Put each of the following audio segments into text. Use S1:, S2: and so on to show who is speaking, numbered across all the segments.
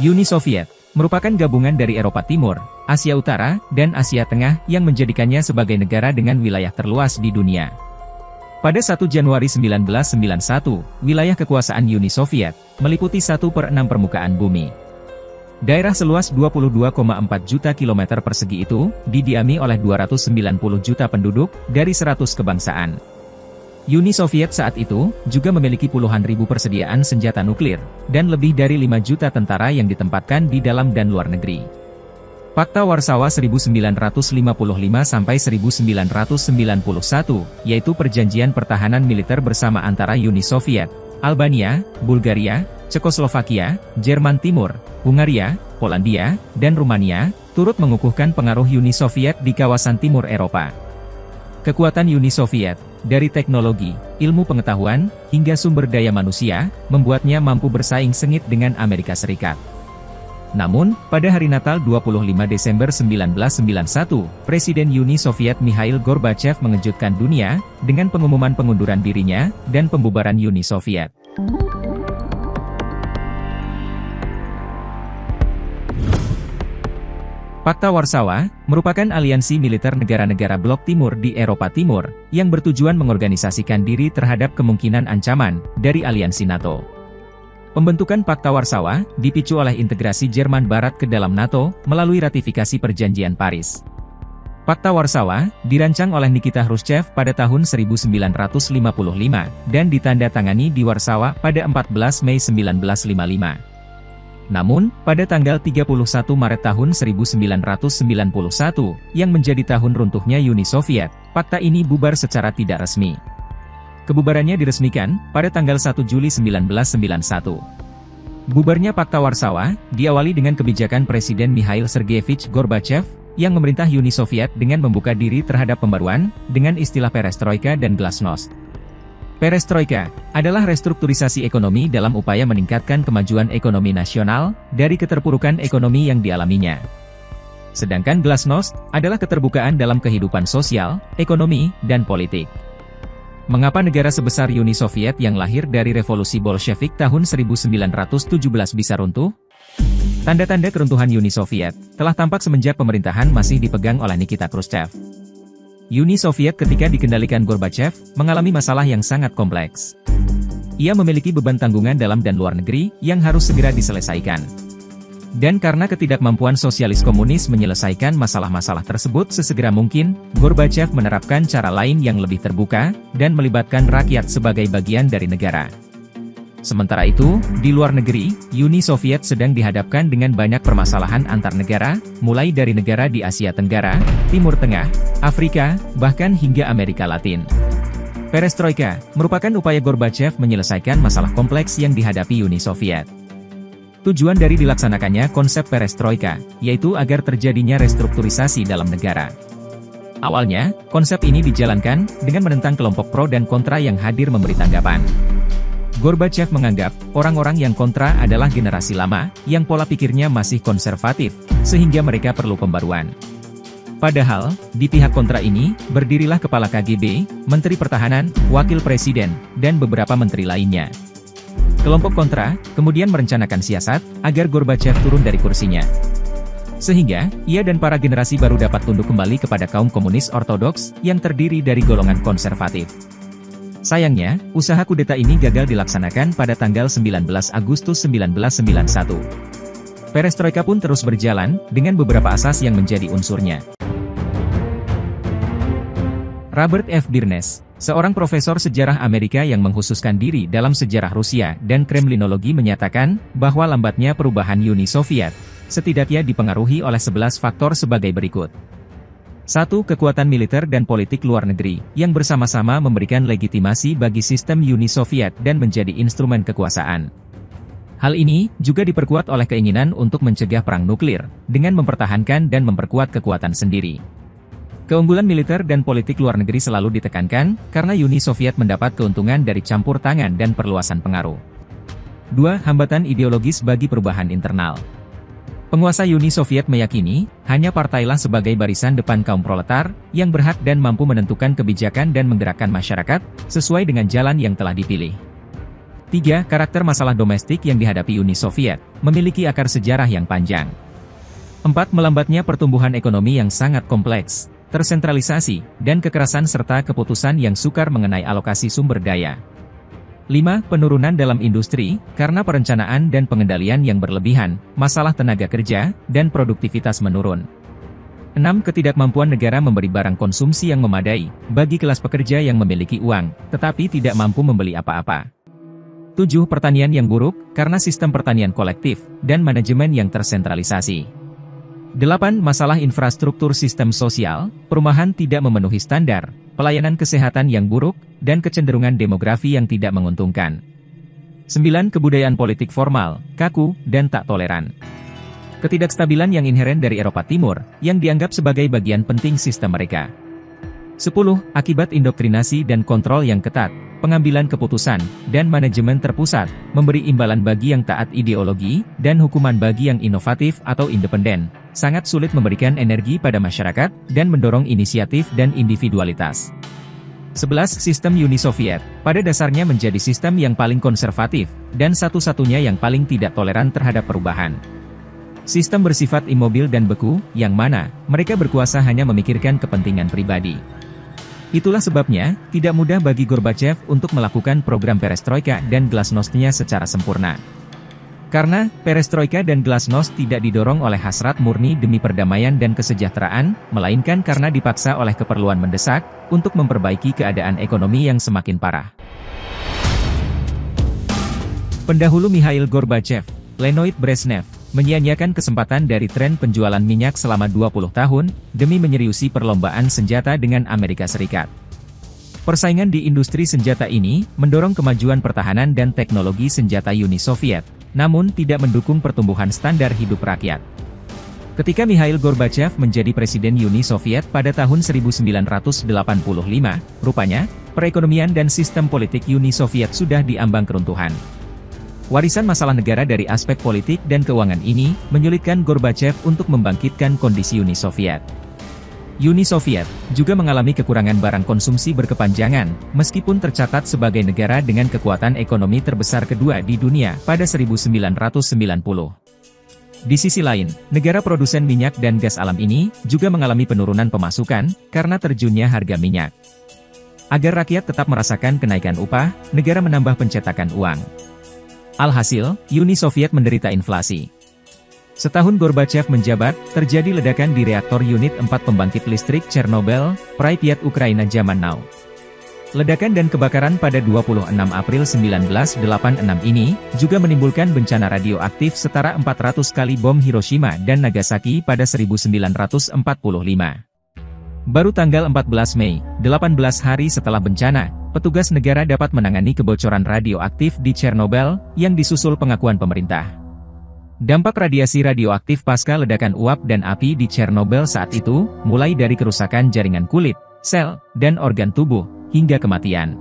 S1: Uni Soviet merupakan gabungan dari Eropa Timur, Asia Utara, dan Asia Tengah yang menjadikannya sebagai negara dengan wilayah terluas di dunia. Pada 1 Januari 1991, wilayah kekuasaan Uni Soviet meliputi 1/6 permukaan bumi. Daerah seluas 22,4 juta kilometer persegi itu didiami oleh 290 juta penduduk dari 100 kebangsaan. Uni Soviet saat itu juga memiliki puluhan ribu persediaan senjata nuklir, dan lebih dari 5 juta tentara yang ditempatkan di dalam dan luar negeri. Pakta Warsawa 1955–1991, yaitu perjanjian pertahanan militer bersama antara Uni Soviet, Albania, Bulgaria, Cekoslovakia, Jerman Timur, Hungaria, Polandia, dan Rumania, turut mengukuhkan pengaruh Uni Soviet di kawasan timur Eropa. Kekuatan Uni Soviet, dari teknologi, ilmu pengetahuan, hingga sumber daya manusia, membuatnya mampu bersaing sengit dengan Amerika Serikat. Namun, pada hari Natal 25 Desember 1991, Presiden Uni Soviet Mikhail Gorbachev mengejutkan dunia, dengan pengumuman pengunduran dirinya, dan pembubaran Uni Soviet. Pakta Warsawa merupakan aliansi militer negara-negara blok timur di Eropa Timur, yang bertujuan mengorganisasikan diri terhadap kemungkinan ancaman dari aliansi NATO. Pembentukan Pakta Warsawa dipicu oleh integrasi Jerman Barat ke dalam NATO melalui ratifikasi Perjanjian Paris. Pakta Warsawa dirancang oleh Nikita Khrushchev pada tahun 1955 dan ditandatangani di Warsawa pada 14 Mei 1955. Namun, pada tanggal 31 Maret tahun 1991, yang menjadi tahun runtuhnya Uni Soviet, pakta ini bubar secara tidak resmi. Kebubarannya diresmikan pada tanggal 1 Juli 1991. Bubarnya Pakta Warsawa diawali dengan kebijakan Presiden Mikhail Sergeyevich Gorbachev, yang memerintah Uni Soviet dengan membuka diri terhadap pembaruan, dengan istilah perestroika dan glasnost. Perestroika adalah restrukturisasi ekonomi dalam upaya meningkatkan kemajuan ekonomi nasional dari keterpurukan ekonomi yang dialaminya. Sedangkan glasnost adalah keterbukaan dalam kehidupan sosial, ekonomi, dan politik. Mengapa negara sebesar Uni Soviet yang lahir dari revolusi Bolshevik tahun 1917 bisa runtuh? Tanda-tanda keruntuhan Uni Soviet telah tampak semenjak pemerintahan masih dipegang oleh Nikita Khrushchev. Uni Soviet ketika dikendalikan Gorbachev, mengalami masalah yang sangat kompleks. Ia memiliki beban tanggungan dalam dan luar negeri, yang harus segera diselesaikan. Dan karena ketidakmampuan sosialis komunis menyelesaikan masalah-masalah tersebut sesegera mungkin, Gorbachev menerapkan cara lain yang lebih terbuka, dan melibatkan rakyat sebagai bagian dari negara. Sementara itu, di luar negeri, Uni Soviet sedang dihadapkan dengan banyak permasalahan antar negara, mulai dari negara di Asia Tenggara, Timur Tengah, Afrika, bahkan hingga Amerika Latin. Perestroika merupakan upaya Gorbachev menyelesaikan masalah kompleks yang dihadapi Uni Soviet. Tujuan dari dilaksanakannya konsep perestroika, yaitu agar terjadinya restrukturisasi dalam negara. Awalnya, konsep ini dijalankan dengan menentang kelompok pro dan kontra yang hadir memberi tanggapan. Gorbachev menganggap, orang-orang yang kontra adalah generasi lama, yang pola pikirnya masih konservatif, sehingga mereka perlu pembaruan. Padahal, di pihak kontra ini, berdirilah Kepala KGB, Menteri Pertahanan, Wakil Presiden, dan beberapa menteri lainnya. Kelompok kontra, kemudian merencanakan siasat, agar Gorbachev turun dari kursinya. Sehingga, ia dan para generasi baru dapat tunduk kembali kepada kaum komunis ortodoks, yang terdiri dari golongan konservatif. Sayangnya, usaha kudeta ini gagal dilaksanakan pada tanggal 19 Agustus 1991. Perestroika pun terus berjalan, dengan beberapa asas yang menjadi unsurnya. Robert F. Birnes, seorang profesor sejarah Amerika yang mengkhususkan diri dalam sejarah Rusia dan Kremlinologi menyatakan, bahwa lambatnya perubahan Uni Soviet, setidaknya dipengaruhi oleh 11 faktor sebagai berikut. 1. Kekuatan militer dan politik luar negeri, yang bersama-sama memberikan legitimasi bagi sistem Uni Soviet dan menjadi instrumen kekuasaan. Hal ini juga diperkuat oleh keinginan untuk mencegah perang nuklir, dengan mempertahankan dan memperkuat kekuatan sendiri. Keunggulan militer dan politik luar negeri selalu ditekankan, karena Uni Soviet mendapat keuntungan dari campur tangan dan perluasan pengaruh. 2. Hambatan ideologis bagi perubahan internal. Penguasa Uni Soviet meyakini, hanya partailah sebagai barisan depan kaum proletar, yang berhak dan mampu menentukan kebijakan dan menggerakkan masyarakat, sesuai dengan jalan yang telah dipilih. 3. Karakter masalah domestik yang dihadapi Uni Soviet, memiliki akar sejarah yang panjang. 4. Melambatnya pertumbuhan ekonomi yang sangat kompleks, tersentralisasi, dan kekerasan serta keputusan yang sukar mengenai alokasi sumber daya. 5. Penurunan dalam industri, karena perencanaan dan pengendalian yang berlebihan, masalah tenaga kerja, dan produktivitas menurun. 6. Ketidakmampuan negara memberi barang konsumsi yang memadai, bagi kelas pekerja yang memiliki uang, tetapi tidak mampu membeli apa-apa. 7. Pertanian yang buruk, karena sistem pertanian kolektif, dan manajemen yang tersentralisasi. 8. Masalah infrastruktur sistem sosial, perumahan tidak memenuhi standar, pelayanan kesehatan yang buruk, dan kecenderungan demografi yang tidak menguntungkan. 9. Kebudayaan politik formal, kaku, dan tak toleran. Ketidakstabilan yang inheren dari Eropa Timur, yang dianggap sebagai bagian penting sistem mereka. 10. Akibat indoktrinasi dan kontrol yang ketat, pengambilan keputusan, dan manajemen terpusat, memberi imbalan bagi yang taat ideologi, dan hukuman bagi yang inovatif atau independen, sangat sulit memberikan energi pada masyarakat, dan mendorong inisiatif dan individualitas. 11. Sistem Uni Soviet, pada dasarnya menjadi sistem yang paling konservatif, dan satu-satunya yang paling tidak toleran terhadap perubahan. Sistem bersifat immobil dan beku, yang mana mereka berkuasa hanya memikirkan kepentingan pribadi. Itulah sebabnya, tidak mudah bagi Gorbachev untuk melakukan program perestroika dan glasnost-nya secara sempurna. Karena, perestroika dan glasnost tidak didorong oleh hasrat murni demi perdamaian dan kesejahteraan, melainkan karena dipaksa oleh keperluan mendesak, untuk memperbaiki keadaan ekonomi yang semakin parah. Pendahulu Mikhail Gorbachev, Leonid Brezhnev, menyia-nyiakan kesempatan dari tren penjualan minyak selama 20 tahun, demi menyeriusi perlombaan senjata dengan Amerika Serikat. Persaingan di industri senjata ini, mendorong kemajuan pertahanan dan teknologi senjata Uni Soviet, namun tidak mendukung pertumbuhan standar hidup rakyat. Ketika Mikhail Gorbachev menjadi Presiden Uni Soviet pada tahun 1985, rupanya, perekonomian dan sistem politik Uni Soviet sudah diambang keruntuhan. Warisan masalah negara dari aspek politik dan keuangan ini, menyulitkan Gorbachev untuk membangkitkan kondisi Uni Soviet. Uni Soviet juga mengalami kekurangan barang konsumsi berkepanjangan, meskipun tercatat sebagai negara dengan kekuatan ekonomi terbesar kedua di dunia pada 1990. Di sisi lain, negara produsen minyak dan gas alam ini juga mengalami penurunan pemasukan karena terjunnya harga minyak. Agar rakyat tetap merasakan kenaikan upah, negara menambah pencetakan uang. Alhasil, Uni Soviet menderita inflasi. Setahun Gorbachev menjabat, terjadi ledakan di reaktor unit 4 pembangkit listrik Chernobyl, Pripyat, Ukraina zaman now. Ledakan dan kebakaran pada 26 April 1986 ini, juga menimbulkan bencana radioaktif setara 400 kali bom Hiroshima dan Nagasaki pada 1945. Baru tanggal 14 Mei, 18 hari setelah bencana, petugas negara dapat menangani kebocoran radioaktif di Chernobyl, yang disusul pengakuan pemerintah. Dampak radiasi radioaktif pasca ledakan uap dan api di Chernobyl saat itu, mulai dari kerusakan jaringan kulit, sel, dan organ tubuh, hingga kematian.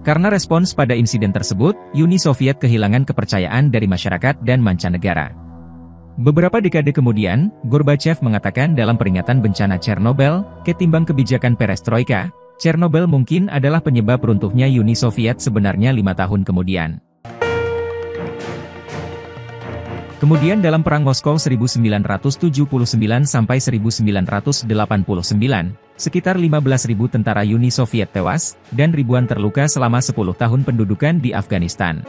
S1: Karena respons pada insiden tersebut, Uni Soviet kehilangan kepercayaan dari masyarakat dan mancanegara. Beberapa dekade kemudian, Gorbachev mengatakan dalam peringatan bencana Chernobyl, ketimbang kebijakan perestroika, Chernobyl mungkin adalah penyebab runtuhnya Uni Soviet sebenarnya 5 tahun kemudian. Kemudian dalam Perang Moskow 1979 sampai 1989, sekitar 15.000 tentara Uni Soviet tewas, dan ribuan terluka selama 10 tahun pendudukan di Afghanistan.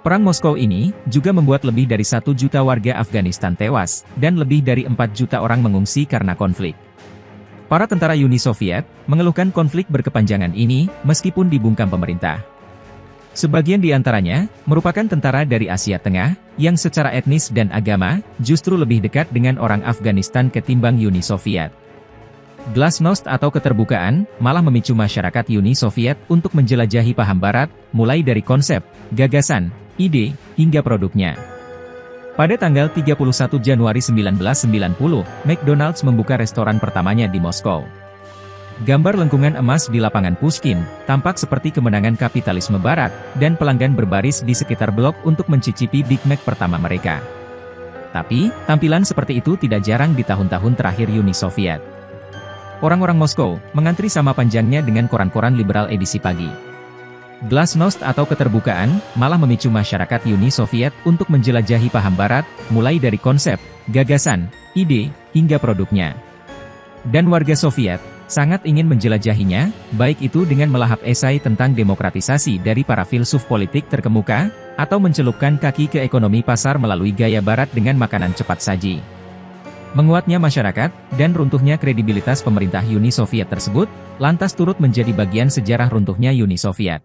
S1: Perang Moskow ini juga membuat lebih dari 1 juta warga Afghanistan tewas, dan lebih dari 4 juta orang mengungsi karena konflik. Para tentara Uni Soviet mengeluhkan konflik berkepanjangan ini, meskipun dibungkam pemerintah. Sebagian di antaranya merupakan tentara dari Asia Tengah, yang secara etnis dan agama justru lebih dekat dengan orang Afghanistan ketimbang Uni Soviet. Glasnost atau keterbukaan malah memicu masyarakat Uni Soviet untuk menjelajahi paham Barat, mulai dari konsep, gagasan, ide, hingga produknya. Pada tanggal 31 Januari 1990, McDonald's membuka restoran pertamanya di Moskow. Gambar lengkungan emas di lapangan Pushkin tampak seperti kemenangan kapitalisme Barat, dan pelanggan berbaris di sekitar blok untuk mencicipi Big Mac pertama mereka. Tapi, tampilan seperti itu tidak jarang di tahun-tahun terakhir Uni Soviet. Orang-orang Moskow mengantri sama panjangnya dengan koran-koran liberal edisi pagi. Glasnost atau keterbukaan, malah memicu masyarakat Uni Soviet untuk menjelajahi paham Barat, mulai dari konsep, gagasan, ide, hingga produknya. Dan warga Soviet sangat ingin menjelajahinya, baik itu dengan melahap esai tentang demokratisasi dari para filsuf politik terkemuka, atau mencelupkan kaki ke ekonomi pasar melalui gaya Barat dengan makanan cepat saji. Menguatnya masyarakat, dan runtuhnya kredibilitas pemerintah Uni Soviet tersebut, lantas turut menjadi bagian sejarah runtuhnya Uni Soviet.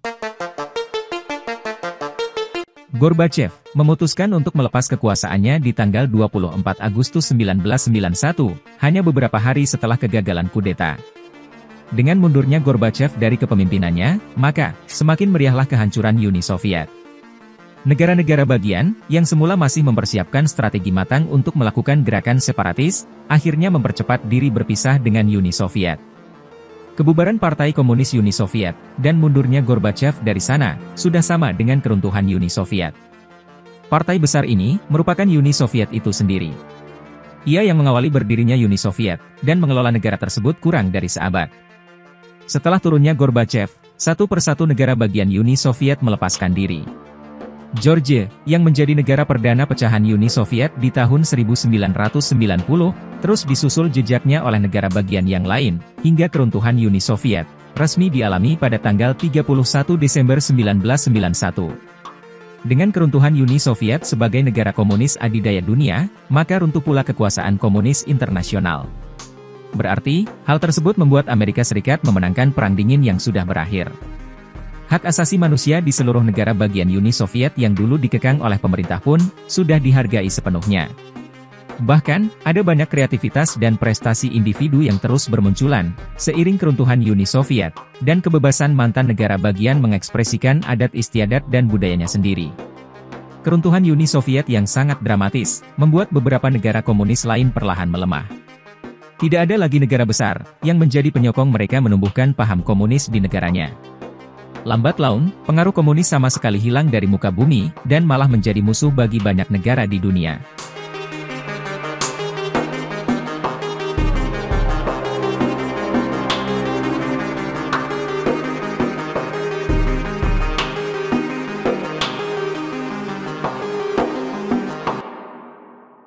S1: Gorbachev memutuskan untuk melepas kekuasaannya di tanggal 24 Agustus 1991, hanya beberapa hari setelah kegagalan kudeta. Dengan mundurnya Gorbachev dari kepemimpinannya, maka semakin meriahlah kehancuran Uni Soviet. Negara-negara bagian, yang semula masih mempersiapkan strategi matang untuk melakukan gerakan separatis, akhirnya mempercepat diri berpisah dengan Uni Soviet. Kebubaran Partai Komunis Uni Soviet, dan mundurnya Gorbachev dari sana, sudah sama dengan keruntuhan Uni Soviet. Partai besar ini, merupakan Uni Soviet itu sendiri. Ia yang mengawali berdirinya Uni Soviet, dan mengelola negara tersebut kurang dari seabad. Setelah turunnya Gorbachev, satu persatu negara bagian Uni Soviet melepaskan diri. Georgia, yang menjadi negara perdana pecahan Uni Soviet di tahun 1990, terus disusul jejaknya oleh negara bagian yang lain, hingga keruntuhan Uni Soviet, resmi dialami pada tanggal 31 Desember 1991. Dengan keruntuhan Uni Soviet sebagai negara komunis adidaya dunia, maka runtuh pula kekuasaan komunis internasional. Berarti, hal tersebut membuat Amerika Serikat memenangkan Perang Dingin yang sudah berakhir. Hak asasi manusia di seluruh negara bagian Uni Soviet yang dulu dikekang oleh pemerintah pun, sudah dihargai sepenuhnya. Bahkan, ada banyak kreativitas dan prestasi individu yang terus bermunculan, seiring keruntuhan Uni Soviet, dan kebebasan mantan negara bagian mengekspresikan adat istiadat dan budayanya sendiri. Keruntuhan Uni Soviet yang sangat dramatis, membuat beberapa negara komunis lain perlahan melemah. Tidak ada lagi negara besar, yang menjadi penyokong mereka menumbuhkan paham komunis di negaranya. Lambat laun, pengaruh komunis sama sekali hilang dari muka bumi, dan malah menjadi musuh bagi banyak negara di dunia.